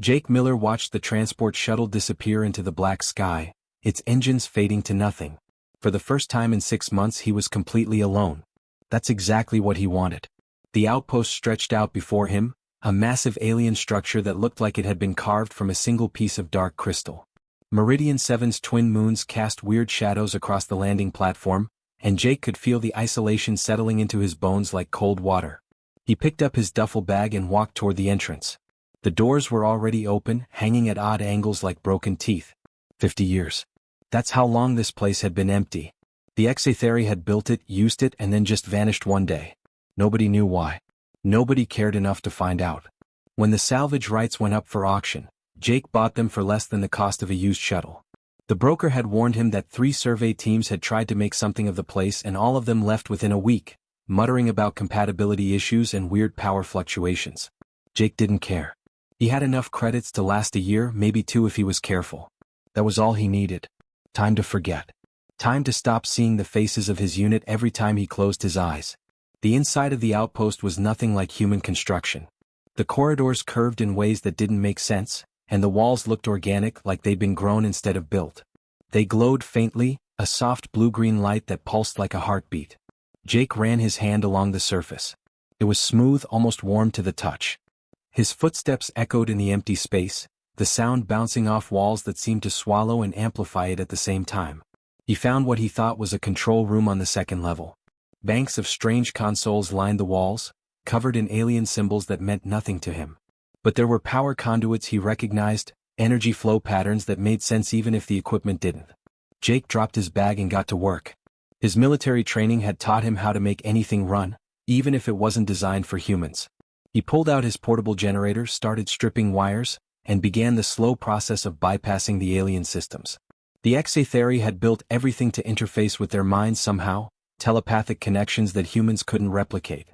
Jake Miller watched the transport shuttle disappear into the black sky, its engines fading to nothing. For the first time in 6 months he was completely alone. That's exactly what he wanted. The outpost stretched out before him, a massive alien structure that looked like it had been carved from a single piece of dark crystal. Meridian 7's twin moons cast weird shadows across the landing platform, and Jake could feel the isolation settling into his bones like cold water. He picked up his duffel bag and walked toward the entrance. The doors were already open, hanging at odd angles like broken teeth. 50 years. That's how long this place had been empty. The HFY had built it, used it, and then just vanished one day. Nobody knew why. Nobody cared enough to find out. When the salvage rights went up for auction, Jake bought them for less than the cost of a used shuttle. The broker had warned him that 3 survey teams had tried to make something of the place and all of them left within a week, muttering about compatibility issues and weird power fluctuations. Jake didn't care. He had enough credits to last a year, maybe 2 if he was careful. That was all he needed. Time to forget. Time to stop seeing the faces of his unit every time he closed his eyes. The inside of the outpost was nothing like human construction. The corridors curved in ways that didn't make sense, and the walls looked organic, like they'd been grown instead of built. They glowed faintly, a soft blue-green light that pulsed like a heartbeat. Jake ran his hand along the surface. It was smooth, almost warm to the touch. His footsteps echoed in the empty space, the sound bouncing off walls that seemed to swallow and amplify it at the same time. He found what he thought was a control room on the 2nd level. Banks of strange consoles lined the walls, covered in alien symbols that meant nothing to him. But there were power conduits he recognized, energy flow patterns that made sense even if the equipment didn't. Jake dropped his bag and got to work. His military training had taught him how to make anything run, even if it wasn't designed for humans. He pulled out his portable generator, started stripping wires, and began the slow process of bypassing the alien systems. The HFY had built everything to interface with their minds somehow, telepathic connections that humans couldn't replicate.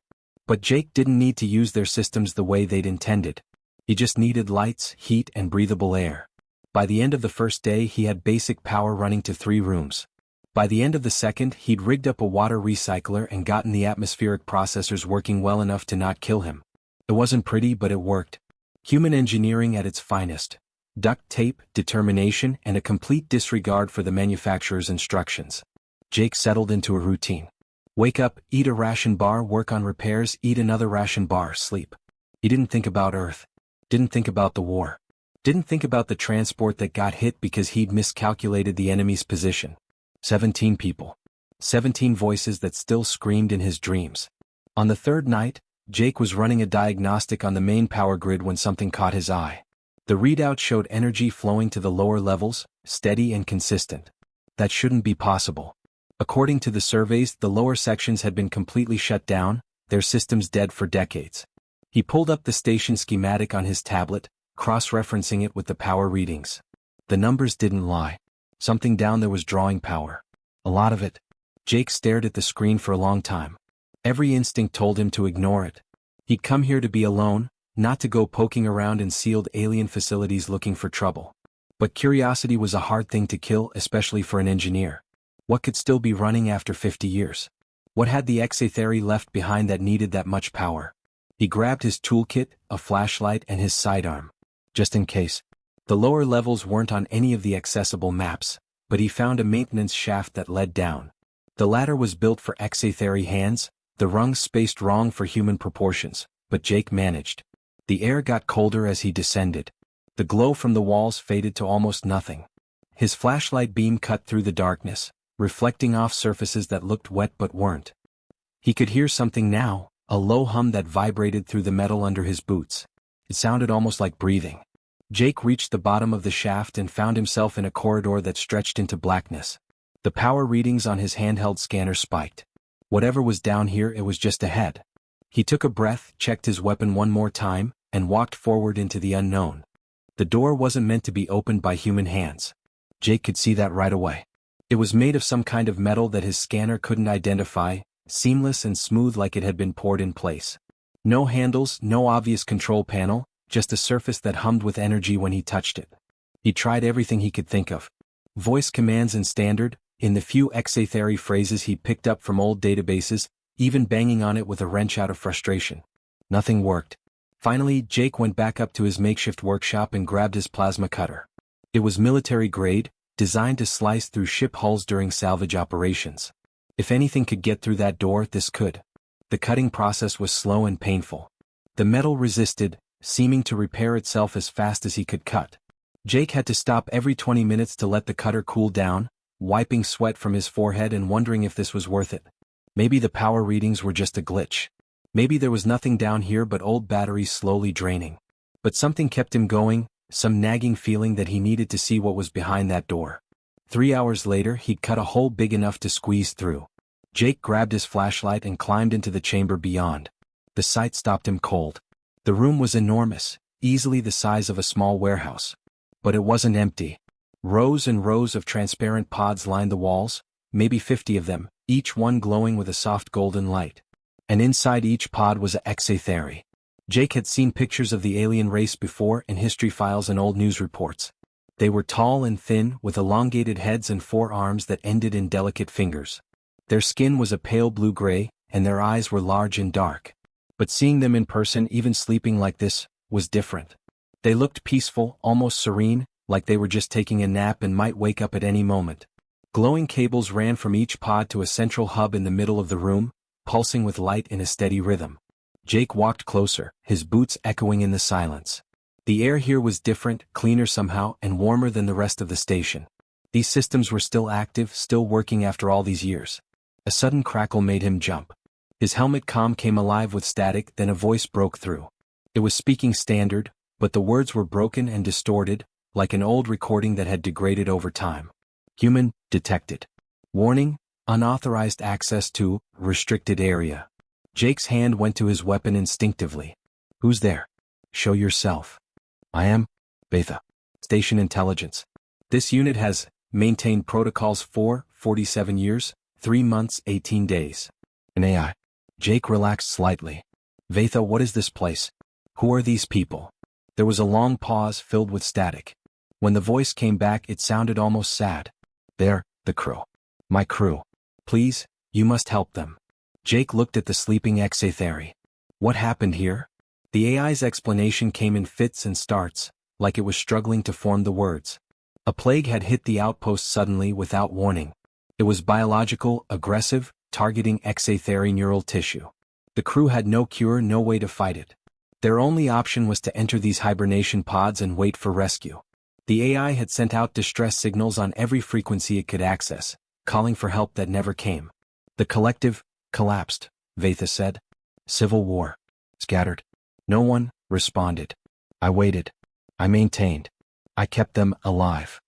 But Jake didn't need to use their systems the way they'd intended. He just needed lights, heat, and breathable air. By the end of the first day he had basic power running to 3 rooms. By the end of the second he'd rigged up a water recycler and gotten the atmospheric processors working well enough to not kill him. It wasn't pretty, but it worked. Human engineering at its finest. Duct tape, determination, and a complete disregard for the manufacturer's instructions. Jake settled into a routine. Wake up, eat a ration bar, work on repairs, eat another ration bar, sleep. He didn't think about Earth. Didn't think about the war. Didn't think about the transport that got hit because he'd miscalculated the enemy's position. 17 people. 17 voices that still screamed in his dreams. On the 3rd night, Jake was running a diagnostic on the main power grid when something caught his eye. The readout showed energy flowing to the lower levels, steady and consistent. That shouldn't be possible. According to the surveys, the lower sections had been completely shut down, their systems dead for decades. He pulled up the station schematic on his tablet, cross-referencing it with the power readings. The numbers didn't lie. Something down there was drawing power. A lot of it. Jake stared at the screen for a long time. Every instinct told him to ignore it. He'd come here to be alone, not to go poking around in sealed alien facilities looking for trouble. But curiosity was a hard thing to kill, especially for an engineer. What could still be running after 50 years? What had the HFY left behind that needed that much power? He grabbed his toolkit, a flashlight, and his sidearm. Just in case. The lower levels weren't on any of the accessible maps, but he found a maintenance shaft that led down. The ladder was built for HFY hands, the rungs spaced wrong for human proportions, but Jake managed. The air got colder as he descended. The glow from the walls faded to almost nothing. His flashlight beam cut through the darkness, reflecting off surfaces that looked wet but weren't. He could hear something now, a low hum that vibrated through the metal under his boots. It sounded almost like breathing. Jake reached the bottom of the shaft and found himself in a corridor that stretched into blackness. The power readings on his handheld scanner spiked. Whatever was down here, it was just ahead. He took a breath, checked his weapon one more time, and walked forward into the unknown. The door wasn't meant to be opened by human hands. Jake could see that right away. It was made of some kind of metal that his scanner couldn't identify, seamless and smooth like it had been poured in place. No handles, no obvious control panel, just a surface that hummed with energy when he touched it. He tried everything he could think of. Voice commands in standard, in the few HFY phrases he picked up from old databases, even banging on it with a wrench out of frustration. Nothing worked. Finally, Jake went back up to his makeshift workshop and grabbed his plasma cutter. It was military grade, designed to slice through ship hulls during salvage operations. If anything could get through that door, this could. The cutting process was slow and painful. The metal resisted, seeming to repair itself as fast as he could cut. Jake had to stop every 20 minutes to let the cutter cool down, wiping sweat from his forehead and wondering if this was worth it. Maybe the power readings were just a glitch. Maybe there was nothing down here but old batteries slowly draining. But something kept him going, some nagging feeling that he needed to see what was behind that door. 3 hours later, he'd cut a hole big enough to squeeze through. Jake grabbed his flashlight and climbed into the chamber beyond. The sight stopped him cold. The room was enormous, easily the size of a small warehouse. But it wasn't empty. Rows and rows of transparent pods lined the walls, maybe 50 of them, each one glowing with a soft golden light. And inside each pod was a HFY. Jake had seen pictures of the alien race before in history files and old news reports. They were tall and thin, with elongated heads and 4 arms that ended in delicate fingers. Their skin was a pale blue-gray, and their eyes were large and dark. But seeing them in person, even sleeping like this, was different. They looked peaceful, almost serene, like they were just taking a nap and might wake up at any moment. Glowing cables ran from each pod to a central hub in the middle of the room, pulsing with light in a steady rhythm. Jake walked closer, his boots echoing in the silence. The air here was different, cleaner somehow, and warmer than the rest of the station. These systems were still active, still working after all these years. A sudden crackle made him jump. His helmet comm came alive with static, then a voice broke through. It was speaking standard, but the words were broken and distorted, like an old recording that had degraded over time. Human, detected. Warning, unauthorized access to, restricted area. Jake's hand went to his weapon instinctively. Who's there? Show yourself. I am. Beta. Station intelligence. This unit has maintained protocols for 47 years, 3 months, 18 days. An AI. Jake relaxed slightly. Vatha, what is this place? Who are these people? There was a long pause filled with static. When the voice came back, it sounded almost sad. They're the crew. My crew. Please, you must help them. Jake looked at the sleeping HFY. What happened here? The AI's explanation came in fits and starts, like it was struggling to form the words. A plague had hit the outpost suddenly without warning. It was biological, aggressive, targeting HFY neural tissue. The crew had no cure, no way to fight it. Their only option was to enter these hibernation pods and wait for rescue. The AI had sent out distress signals on every frequency it could access, calling for help that never came. The collective collapsed, Vatha said. Civil war. Scattered. No one responded. I waited. I maintained. I kept them alive.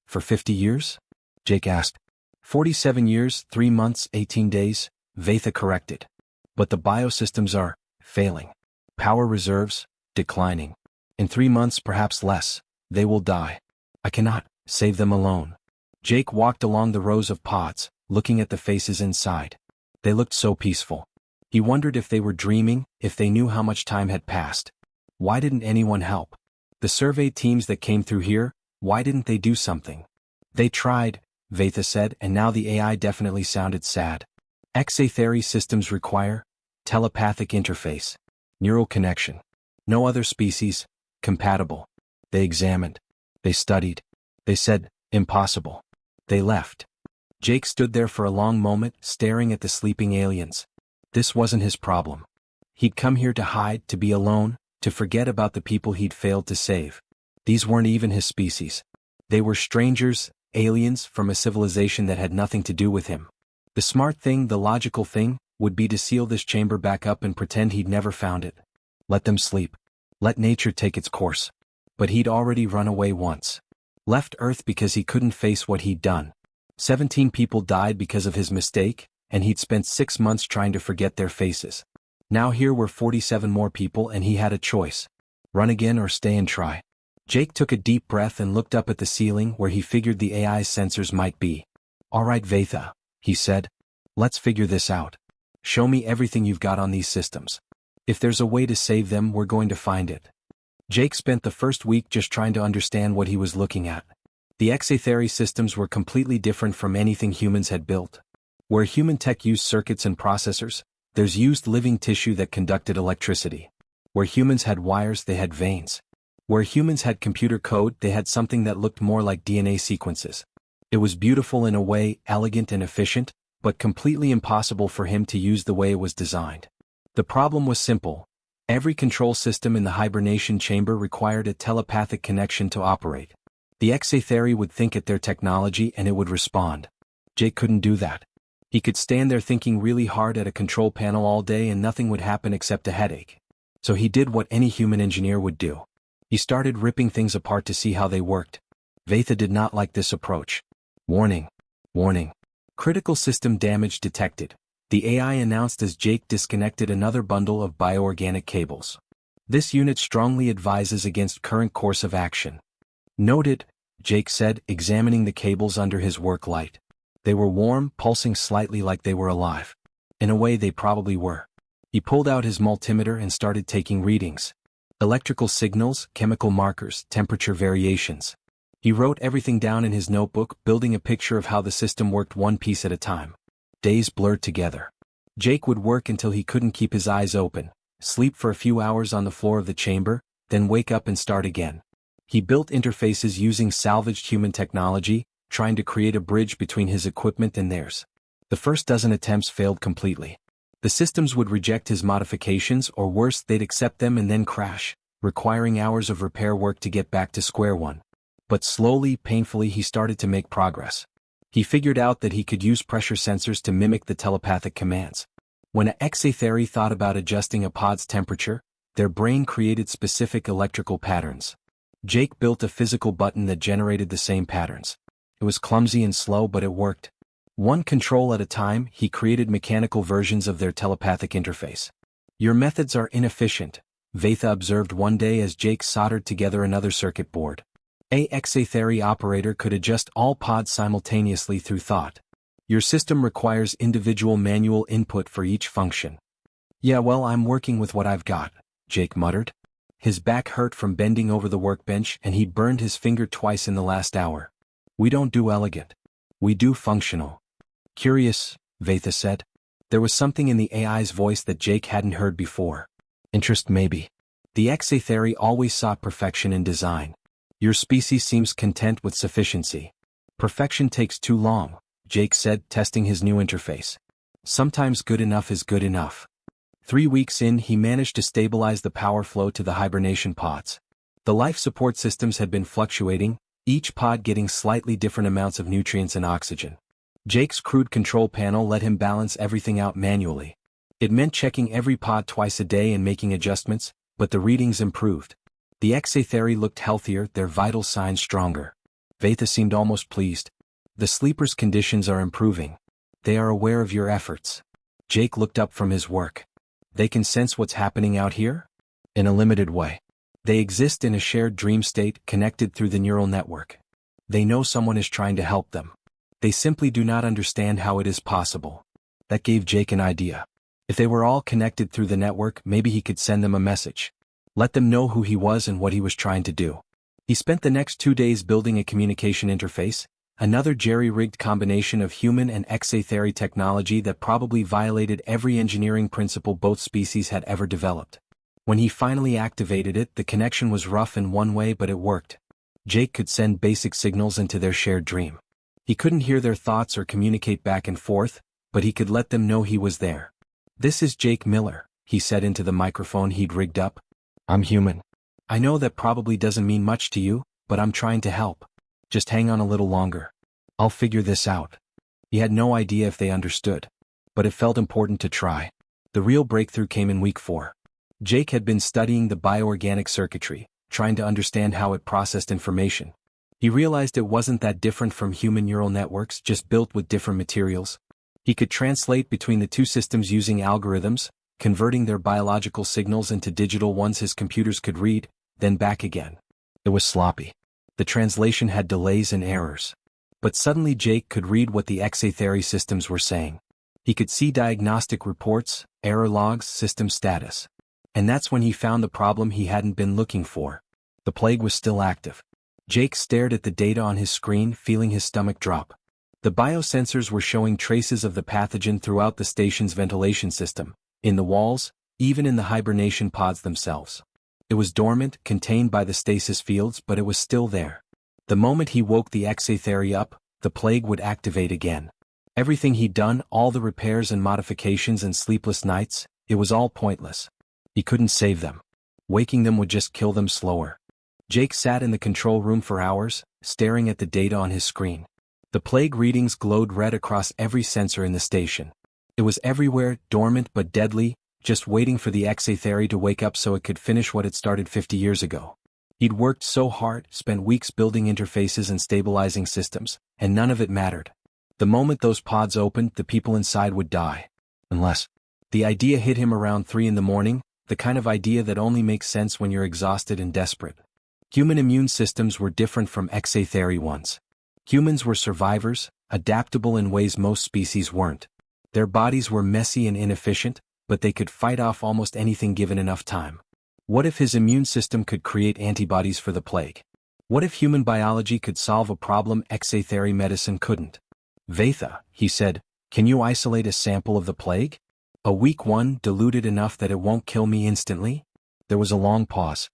For 50 years? Jake asked. 47 years, 3 months, 18 days, Vatha corrected. But the biosystems are failing. Power reserves, declining. In 3 months, perhaps less, they will die. I cannot save them alone. Jake walked along the rows of pods, looking at the faces inside. They looked so peaceful. He wondered if they were dreaming, if they knew how much time had passed. Why didn't anyone help? The survey teams that came through here, why didn't they do something? They tried, Vatha said, and now the AI definitely sounded sad. HFY systems require telepathic interface, neural connection. No other species compatible. They examined. They studied. They said, impossible. They left. Jake stood there for a long moment, staring at the sleeping aliens. This wasn't his problem. He'd come here to hide, to be alone, to forget about the people he'd failed to save. These weren't even his species. They were strangers, aliens from a civilization that had nothing to do with him. The smart thing, the logical thing, would be to seal this chamber back up and pretend he'd never found it. Let them sleep. Let nature take its course. But he'd already run away once. Left Earth because he couldn't face what he'd done. 17 people died because of his mistake, and he'd spent 6 months trying to forget their faces. Now here were 47 more people and he had a choice. Run again or stay and try. Jake took a deep breath and looked up at the ceiling where he figured the AI's sensors might be. All right, Vatha, he said. Let's figure this out. Show me everything you've got on these systems. If there's a way to save them, we're going to find it. Jake spent the first week just trying to understand what he was looking at. The HFY systems were completely different from anything humans had built. Where human tech used circuits and processors, there's used living tissue that conducted electricity. Where humans had wires, they had veins. Where humans had computer code, they had something that looked more like DNA sequences. It was beautiful in a way, elegant and efficient, but completely impossible for him to use the way it was designed. The problem was simple. Every control system in the hibernation chamber required a telepathic connection to operate. The HFY would think at their technology and it would respond. Jake couldn't do that. He could stand there thinking really hard at a control panel all day and nothing would happen except a headache. So he did what any human engineer would do. He started ripping things apart to see how they worked. Vaitha did not like this approach. Warning. Warning. Critical system damage detected. The AI announced as Jake disconnected another bundle of bioorganic cables. This unit strongly advises against current course of action. Noted, Jake said, examining the cables under his work light. They were warm, pulsing slightly like they were alive. In a way they probably were. He pulled out his multimeter and started taking readings. Electrical signals, chemical markers, temperature variations. He wrote everything down in his notebook, building a picture of how the system worked one piece at a time. Days blurred together. Jake would work until he couldn't keep his eyes open, sleep for a few hours on the floor of the chamber, then wake up and start again. He built interfaces using salvaged human technology, trying to create a bridge between his equipment and theirs. The first dozen attempts failed completely. The systems would reject his modifications, or worse, they'd accept them and then crash, requiring hours of repair work to get back to square one. But slowly, painfully, he started to make progress. He figured out that he could use pressure sensors to mimic the telepathic commands. When a HFY thought about adjusting a pod's temperature, their brain created specific electrical patterns. Jake built a physical button that generated the same patterns. It was clumsy and slow, but it worked. One control at a time, he created mechanical versions of their telepathic interface. Your methods are inefficient, Vaitha observed one day as Jake soldered together another circuit board. A HFY operator could adjust all pods simultaneously through thought. Your system requires individual manual input for each function. Yeah, well, I'm working with what I've got, Jake muttered. His back hurt from bending over the workbench and he'd burned his finger twice in the last hour. We don't do elegant. We do functional. Curious, Vaitha said. There was something in the AI's voice that Jake hadn't heard before. Interest maybe. The HFY always sought perfection in design. Your species seems content with sufficiency. Perfection takes too long, Jake said, testing his new interface. Sometimes good enough is good enough. 3 weeks in, he managed to stabilize the power flow to the hibernation pods. The life support systems had been fluctuating, each pod getting slightly different amounts of nutrients and oxygen. Jake's crude control panel let him balance everything out manually. It meant checking every pod twice a day and making adjustments, but the readings improved. The HFY looked healthier, their vital signs stronger. Vaitha seemed almost pleased. The sleepers' conditions are improving. They are aware of your efforts. Jake looked up from his work. They can sense what's happening out here? In a limited way. They exist in a shared dream state connected through the neural network. They know someone is trying to help them. They simply do not understand how it is possible. That gave Jake an idea. If they were all connected through the network, maybe he could send them a message. Let them know who he was and what he was trying to do. He spent the next 2 days building a communication interface, another jerry-rigged combination of human and HFY technology that probably violated every engineering principle both species had ever developed. When he finally activated it, the connection was rough in one way, but it worked. Jake could send basic signals into their shared dream. He couldn't hear their thoughts or communicate back and forth, but he could let them know he was there. This is Jake Miller, he said into the microphone he'd rigged up. I'm human. I know that probably doesn't mean much to you, but I'm trying to help. Just hang on a little longer. I'll figure this out. He had no idea if they understood, but it felt important to try. The real breakthrough came in week 4. Jake had been studying the bioorganic circuitry, trying to understand how it processed information. He realized it wasn't that different from human neural networks, just built with different materials. He could translate between the two systems using algorithms, converting their biological signals into digital ones his computers could read, then back again. It was sloppy. The translation had delays and errors. But suddenly Jake could read what the HFY systems were saying. He could see diagnostic reports, error logs, system status. And that's when he found the problem he hadn't been looking for. The plague was still active. Jake stared at the data on his screen, feeling his stomach drop. The biosensors were showing traces of the pathogen throughout the station's ventilation system, in the walls, even in the hibernation pods themselves. It was dormant, contained by the stasis fields, but it was still there. The moment he woke the HFY up, the plague would activate again. Everything he'd done, all the repairs and modifications and sleepless nights, it was all pointless. He couldn't save them. Waking them would just kill them slower. Jake sat in the control room for hours, staring at the data on his screen. The plague readings glowed red across every sensor in the station. It was everywhere, dormant but deadly, just waiting for the HFY to wake up so it could finish what it started 50 years ago. He'd worked so hard, spent weeks building interfaces and stabilizing systems, and none of it mattered. The moment those pods opened, the people inside would die. Unless. The idea hit him around 3 in the morning, the kind of idea that only makes sense when you're exhausted and desperate. Human immune systems were different from HFY ones. Humans were survivors, adaptable in ways most species weren't. Their bodies were messy and inefficient, but they could fight off almost anything given enough time. What if his immune system could create antibodies for the plague? What if human biology could solve a problem HFY medicine couldn't? Vatha, he said, can you isolate a sample of the plague? A weak one, diluted enough that it won't kill me instantly? There was a long pause.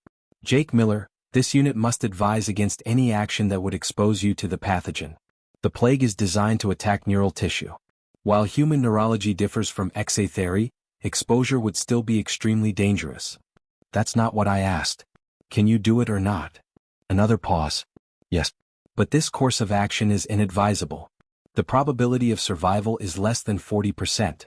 Jake Miller, this unit must advise against any action that would expose you to the pathogen. The plague is designed to attack neural tissue. While human neurology differs from HFY, exposure would still be extremely dangerous. That's not what I asked. Can you do it or not? Another pause. Yes. But this course of action is inadvisable. The probability of survival is less than 40%.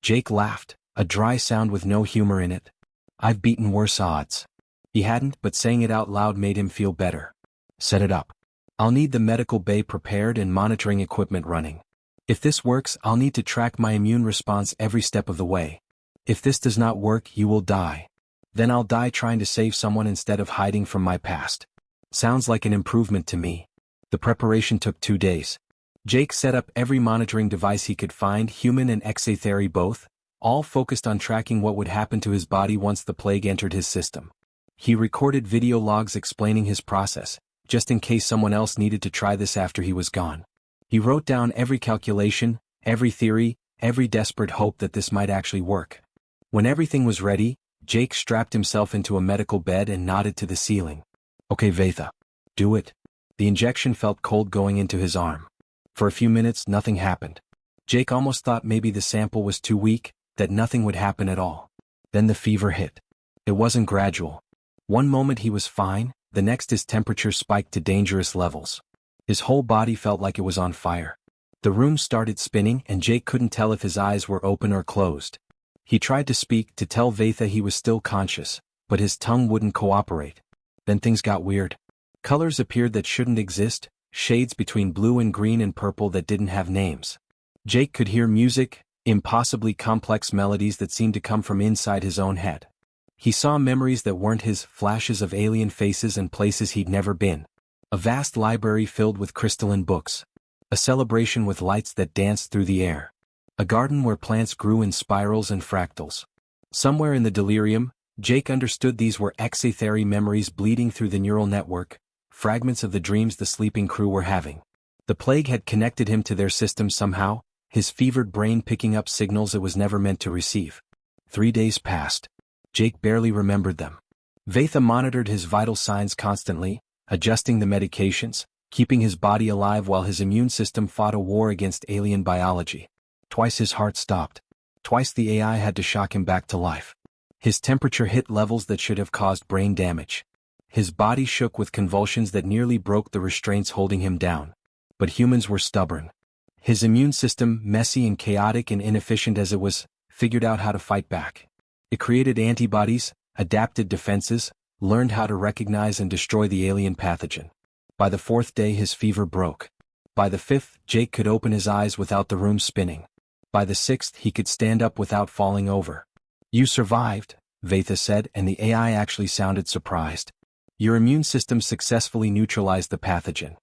Jake laughed, a dry sound with no humor in it. I've beaten worse odds. He hadn't, but saying it out loud made him feel better. Set it up. I'll need the medical bay prepared and monitoring equipment running. If this works, I'll need to track my immune response every step of the way. If this does not work, you will die. Then I'll die trying to save someone instead of hiding from my past. Sounds like an improvement to me. The preparation took 2 days. Jake set up every monitoring device he could find, human and HFY both, all focused on tracking what would happen to his body once the plague entered his system. He recorded video logs explaining his process, just in case someone else needed to try this after he was gone. He wrote down every calculation, every theory, every desperate hope that this might actually work. When everything was ready, Jake strapped himself into a medical bed and nodded to the ceiling. Okay, Vatha. Do it. The injection felt cold going into his arm. For a few minutes, nothing happened. Jake almost thought maybe the sample was too weak, that nothing would happen at all. Then the fever hit. It wasn't gradual. One moment he was fine, the next his temperature spiked to dangerous levels. His whole body felt like it was on fire. The room started spinning and Jake couldn't tell if his eyes were open or closed. He tried to speak, to tell Vatha he was still conscious, but his tongue wouldn't cooperate. Then things got weird. Colors appeared that shouldn't exist, shades between blue and green and purple that didn't have names. Jake could hear music, impossibly complex melodies that seemed to come from inside his own head. He saw memories that weren't his, flashes of alien faces and places he'd never been. A vast library filled with crystalline books. A celebration with lights that danced through the air. A garden where plants grew in spirals and fractals. Somewhere in the delirium, Jake understood these were HFY memories bleeding through the neural network, fragments of the dreams the sleeping crew were having. The plague had connected him to their system somehow, his fevered brain picking up signals it was never meant to receive. 3 days passed. Jake barely remembered them. Vatha monitored his vital signs constantly, adjusting the medications, keeping his body alive while his immune system fought a war against alien biology. Twice his heart stopped. Twice the AI had to shock him back to life. His temperature hit levels that should have caused brain damage. His body shook with convulsions that nearly broke the restraints holding him down. But humans were stubborn. His immune system, messy and chaotic and inefficient as it was, figured out how to fight back. It created antibodies, adapted defenses, learned how to recognize and destroy the alien pathogen. By the 4th day his fever broke. By the 5th, Jake could open his eyes without the room spinning. By the 6th he could stand up without falling over. You survived, Vatha said, and the AI actually sounded surprised. Your immune system successfully neutralized the pathogen.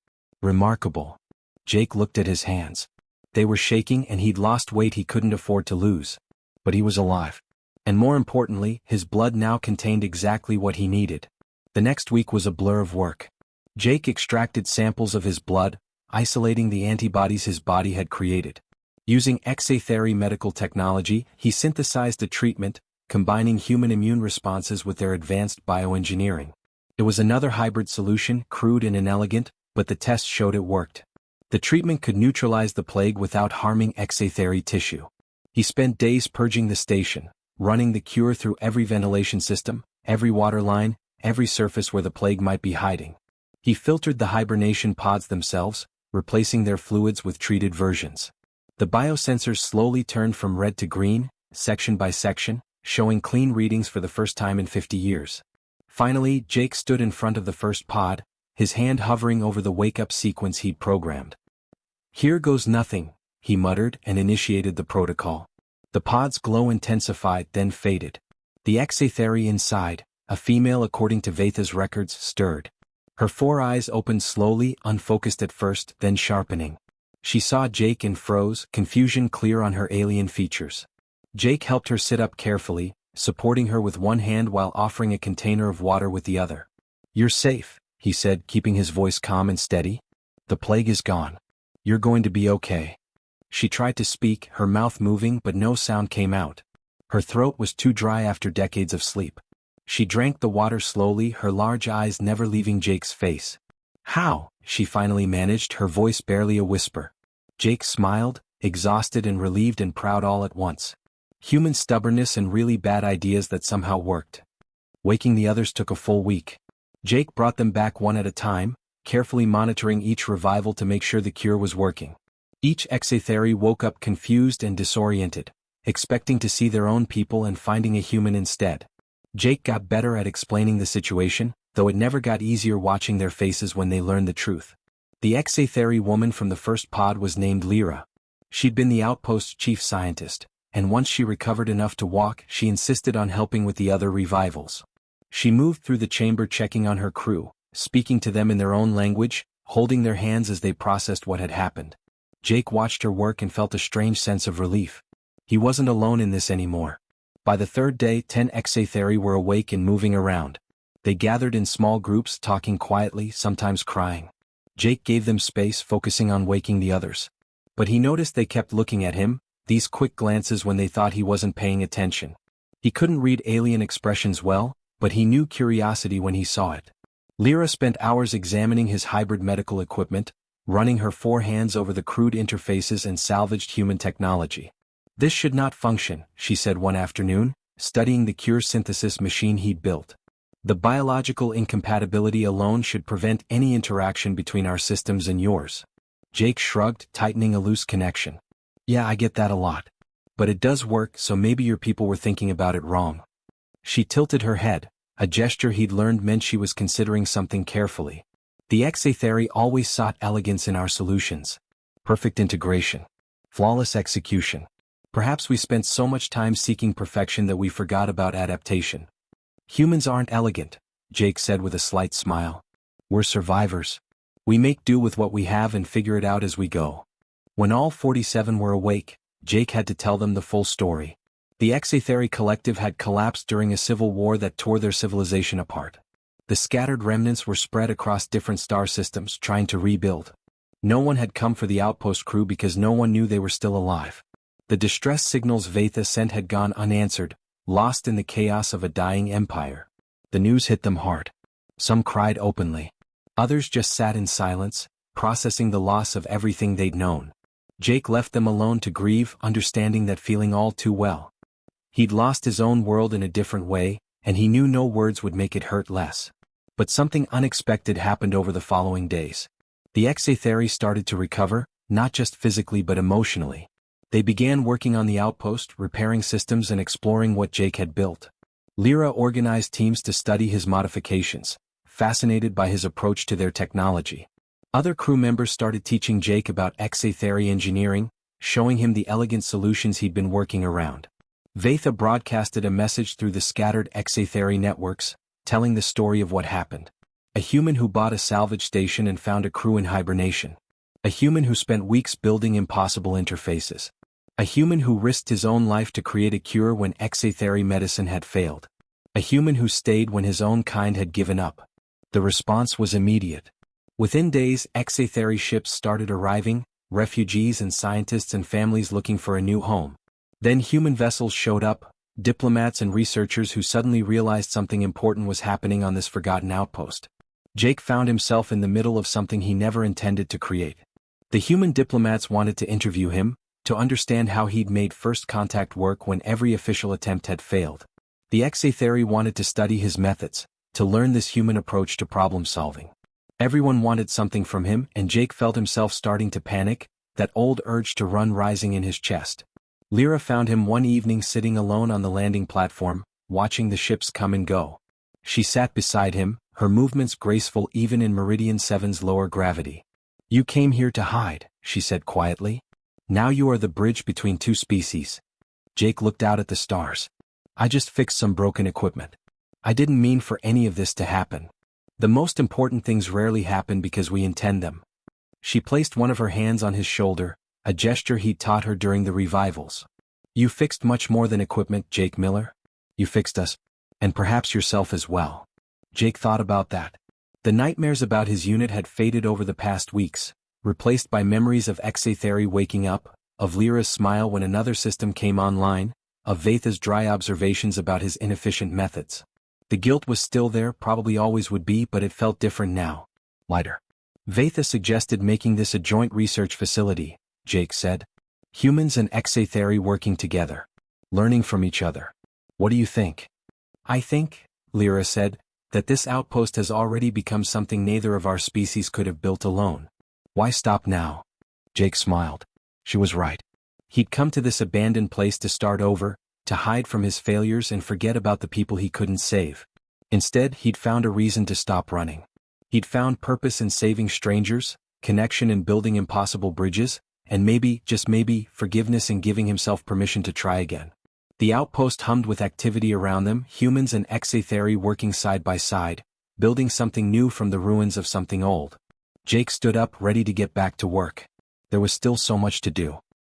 Remarkable. Jake looked at his hands. They were shaking and he'd lost weight he couldn't afford to lose. But he was alive. And more importantly, his blood now contained exactly what he needed. The next week was a blur of work. Jake extracted samples of his blood, isolating the antibodies his body had created. Using HFY medical technology, he synthesized a treatment, combining human immune responses with their advanced bioengineering. It was another hybrid solution, crude and inelegant, but the tests showed it worked. The treatment could neutralize the plague without harming HFY tissue. He spent days purging the station, running the cure through every ventilation system, every water line, every surface where the plague might be hiding. He filtered the hibernation pods themselves, replacing their fluids with treated versions. The biosensors slowly turned from red to green, section by section, showing clean readings for the first time in 50 years. Finally, Jake stood in front of the first pod, his hand hovering over the wake-up sequence he'd programmed. "Here goes nothing," he muttered and initiated the protocol. The pod's glow intensified, then faded. The HFY inside, a female according to Vaitha's records, stirred. Her 4 eyes opened slowly, unfocused at first, then sharpening. She saw Jake and froze, confusion clear on her alien features. Jake helped her sit up carefully, supporting her with one hand while offering a container of water with the other. "You're safe," he said, keeping his voice calm and steady. "The plague is gone. You're going to be okay." She tried to speak, her mouth moving but no sound came out. Her throat was too dry after decades of sleep. She drank the water slowly, her large eyes never leaving Jake's face. "How?" she finally managed, her voice barely a whisper. Jake smiled, exhausted and relieved and proud all at once. Human stubbornness and really bad ideas that somehow worked. Waking the others took a full week. Jake brought them back one at a time, carefully monitoring each revival to make sure the cure was working. Each HFY woke up confused and disoriented, expecting to see their own people and finding a human instead. Jake got better at explaining the situation, though it never got easier watching their faces when they learned the truth. The HFY woman from the first pod was named Lyra. She'd been the Outpost's chief scientist, and once she recovered enough to walk, she insisted on helping with the other revivals. She moved through the chamber checking on her crew, speaking to them in their own language, holding their hands as they processed what had happened. Jake watched her work and felt a strange sense of relief. He wasn't alone in this anymore. By the third day, 10 HFY were awake and moving around. They gathered in small groups, talking quietly, sometimes crying. Jake gave them space, focusing on waking the others. But he noticed they kept looking at him, these quick glances when they thought he wasn't paying attention. He couldn't read alien expressions well, but he knew curiosity when he saw it. Lyra spent hours examining his hybrid medical equipment, running her 4 hands over the crude interfaces and salvaged human technology. "This should not function," she said one afternoon, studying the cure synthesis machine he'd built. "The biological incompatibility alone should prevent any interaction between our systems and yours." Jake shrugged, tightening a loose connection. "Yeah, I get that a lot. But it does work, so maybe your people were thinking about it wrong." She tilted her head, a gesture he'd learned meant she was considering something carefully. "The HFY always sought elegance in our solutions. Perfect integration. Flawless execution. Perhaps we spent so much time seeking perfection that we forgot about adaptation." "Humans aren't elegant," Jake said with a slight smile. "We're survivors. We make do with what we have and figure it out as we go." When all 47 were awake, Jake had to tell them the full story. The HFY collective had collapsed during a civil war that tore their civilization apart. The scattered remnants were spread across different star systems, trying to rebuild. No one had come for the Outpost crew because no one knew they were still alive. The distress signals Vaitha sent had gone unanswered, lost in the chaos of a dying empire. The news hit them hard. Some cried openly. Others just sat in silence, processing the loss of everything they'd known. Jake left them alone to grieve, understanding that feeling all too well. He'd lost his own world in a different way, and he knew no words would make it hurt less. But something unexpected happened over the following days. The HFY started to recover, not just physically but emotionally. They began working on the Outpost, repairing systems and exploring what Jake had built. Lyra organized teams to study his modifications, fascinated by his approach to their technology. Other crew members started teaching Jake about HFY engineering, showing him the elegant solutions he'd been working around. Vaitha broadcasted a message through the scattered HFY networks, telling the story of what happened. A human who bought a salvage station and found a crew in hibernation. A human who spent weeks building impossible interfaces. A human who risked his own life to create a cure when HFY medicine had failed. A human who stayed when his own kind had given up. The response was immediate. Within days, HFY ships started arriving, refugees and scientists and families looking for a new home. Then human vessels showed up, diplomats and researchers who suddenly realized something important was happening on this forgotten outpost. Jake found himself in the middle of something he never intended to create. The human diplomats wanted to interview him, to understand how he'd made first contact work when every official attempt had failed. The HFY wanted to study his methods, to learn this human approach to problem solving. Everyone wanted something from him, and Jake felt himself starting to panic, that old urge to run rising in his chest. Lyra found him one evening sitting alone on the landing platform, watching the ships come and go. She sat beside him, her movements graceful even in Meridian 7's lower gravity. "You came here to hide," she said quietly. "Now you are the bridge between two species." Jake looked out at the stars. "I just fixed some broken equipment. I didn't mean for any of this to happen. The most important things rarely happen because we intend them." She placed one of her hands on his shoulder, a gesture he'd taught her during the revivals. "You fixed much more than equipment, Jake Miller. You fixed us. And perhaps yourself as well." Jake thought about that. The nightmares about his unit had faded over the past weeks, replaced by memories of HFY waking up, of Lyra's smile when another system came online, of Vaitha's dry observations about his inefficient methods. The guilt was still there, probably always would be, but it felt different now. Lighter. "Vaitha suggested making this a joint research facility," Jake said. "Humans and HFY working together. Learning from each other. What do you think?" "I think," Lyra said, "that this outpost has already become something neither of our species could have built alone. Why stop now?" Jake smiled. She was right. He'd come to this abandoned place to start over, to hide from his failures and forget about the people he couldn't save. Instead, he'd found a reason to stop running. He'd found purpose in saving strangers, connection in building impossible bridges, and maybe, just maybe, forgiveness in giving himself permission to try again. The outpost hummed with activity around them, humans and HFY working side by side, building something new from the ruins of something old. Jake stood up, ready to get back to work. There was still so much to do.